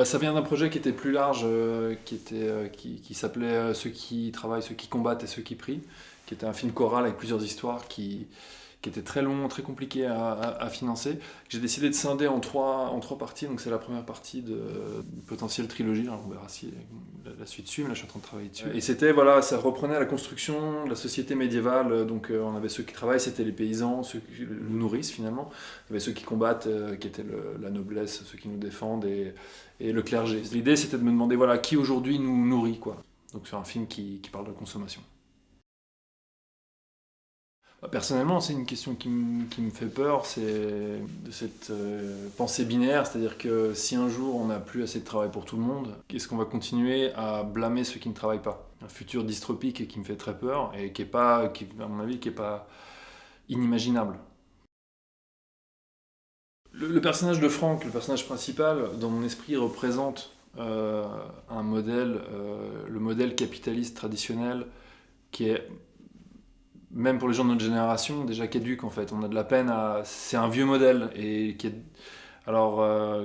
Ça vient d'un projet qui était plus large, qui s'appelait Ceux qui travaillent, ceux qui combattent et ceux qui prient, qui était un film choral avec plusieurs histoires qui était très long, très compliqué à financer. J'ai décidé de scinder en trois parties, donc c'est la première partie de potentielle trilogie, alors on verra si la suite suit, mais là je suis en train de travailler dessus. Et c'était, voilà, ça reprenait la construction de la société médiévale, donc on avait ceux qui travaillent, c'était les paysans, ceux qui nous nourrissent finalement, il y avait ceux qui combattent, qui étaient la noblesse, ceux qui nous défendent, et le clergé. L'idée c'était de me demander, voilà, qui aujourd'hui nous nourrit, quoi. Donc c'est un film qui parle de consommation. Personnellement, c'est une question qui me fait peur, c'est de cette pensée binaire, c'est-à-dire que si un jour on n'a plus assez de travail pour tout le monde, est-ce qu'on va continuer à blâmer ceux qui ne travaillent pas? Un futur dystopique qui me fait très peur et qui est pas, à mon avis, qui est pas inimaginable. Le personnage de Franck, le personnage principal, dans mon esprit, représente un modèle, le modèle capitaliste traditionnel qui est même pour les gens de notre génération, déjà caduque en fait. On a de la peine à... C'est un vieux modèle, et qui est... Alors,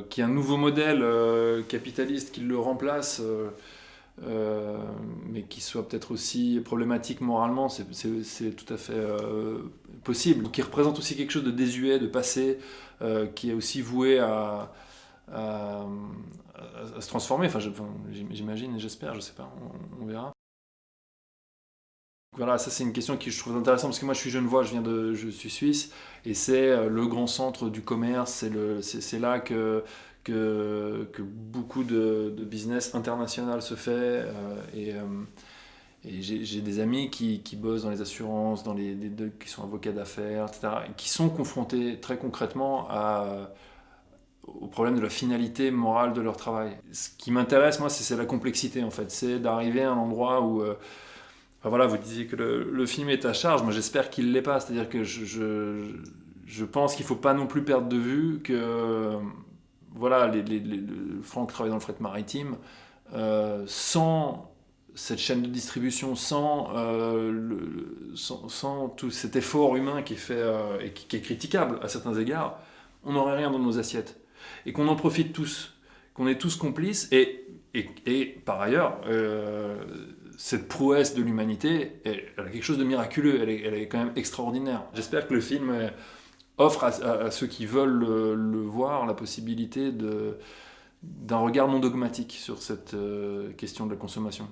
qu'il y ait un nouveau modèle capitaliste qui le remplace, mais qui soit peut-être aussi problématique moralement, c'est tout à fait possible. Qui représente aussi quelque chose de désuet, de passé, qui est aussi voué à, à se transformer. J'imagine et j'espère, je sais pas, on verra. Voilà, ça c'est une question que je trouve intéressante parce que moi je suis genevois, je suis suisse, et c'est le grand centre du commerce, c'est là que beaucoup de business international se fait, et j'ai des amis qui bossent dans les assurances, qui sont avocats d'affaires, etc., et qui sont confrontés très concrètement au problème de la finalité morale de leur travail. Ce qui m'intéresse, moi, c'est la complexité, en fait. C'est d'arriver à un endroit où... Enfin, voilà, vous disiez que le film est à charge, moi j'espère qu'il ne l'est pas. C'est-à-dire que je pense qu'il ne faut pas non plus perdre de vue que voilà, Franck travaille dans le fret maritime. Sans cette chaîne de distribution, sans tout cet effort humain qui est fait et qui est critiquable à certains égards, on n'aurait rien dans nos assiettes. Et qu'on en profite tous, qu'on est tous complices. Et par ailleurs, cette prouesse de l'humanité, elle a quelque chose de miraculeux, elle est quand même extraordinaire. J'espère que le film offre à ceux qui veulent le voir la possibilité d'un regard non dogmatique sur cette question de la consommation.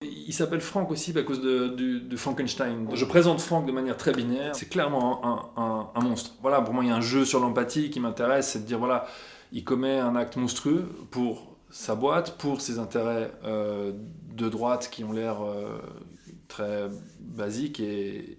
Il s'appelle Franck aussi à cause de Frankenstein. Je présente Franck de manière très binaire. C'est clairement un monstre. Voilà, pour moi, il y a un jeu sur l'empathie qui m'intéresse, c'est de dire, voilà, il commet un acte monstrueux pour sa boîte, pour ses intérêts de droite qui ont l'air très basiques, et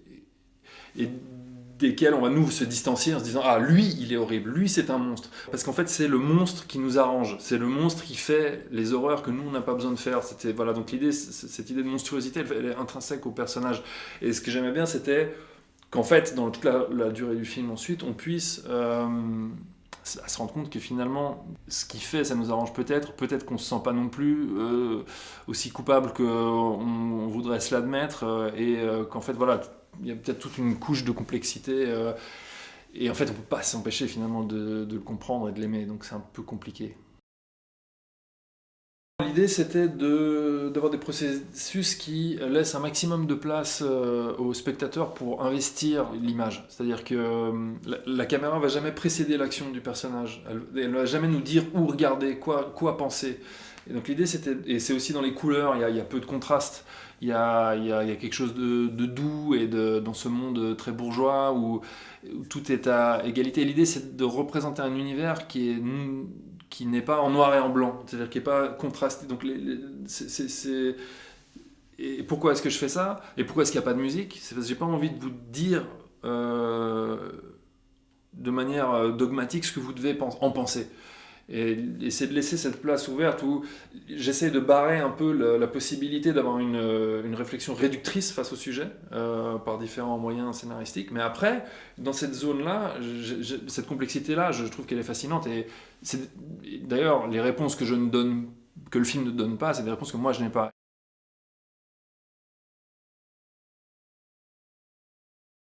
desquels on va nous se distancier en se disant « Ah, lui, il est horrible, lui, c'est un monstre ». Parce qu'en fait, c'est le monstre qui nous arrange, c'est le monstre qui fait les horreurs que nous, on n'a pas besoin de faire. Voilà, donc cette idée de monstruosité, elle est intrinsèque au personnage. Et ce que j'aimais bien, c'était qu'en fait, dans toute la durée du film ensuite, on puisse se rendre compte que finalement, ce qu'il fait, ça nous arrange peut-être qu'on ne se sent pas non plus aussi coupable qu'on voudrait se l'admettre, et qu'en fait, voilà, il y a peut-être toute une couche de complexité, et en fait on ne peut pas s'empêcher finalement de le comprendre et de l'aimer, donc c'est un peu compliqué. L'idée c'était d'avoir des processus qui laissent un maximum de place au spectateur pour investir l'image. C'est-à-dire que la caméra ne va jamais précéder l'action du personnage, elle ne va jamais nous dire où regarder, quoi penser. Et donc l'idée c'était, et c'est aussi dans les couleurs, il y a peu de contraste, il y a quelque chose de doux, et dans ce monde très bourgeois où tout est à égalité. L'idée c'est de représenter un univers qui n'est pas en noir et en blanc, c'est-à-dire qui n'est pas contrasté. Donc et pourquoi est-ce que je fais ça? Et pourquoi est-ce qu'il n'y a pas de musique? C'est parce que j'ai pas envie de vous dire de manière dogmatique ce que vous devez en penser. Et c'est de laisser cette place ouverte où j'essaie de barrer un peu la possibilité d'avoir une réflexion réductrice face au sujet par différents moyens scénaristiques. Mais après, dans cette zone-là, cette complexité-là, je trouve qu'elle est fascinante. Et d'ailleurs, les réponses que le film ne donne pas, c'est des réponses que moi je n'ai pas.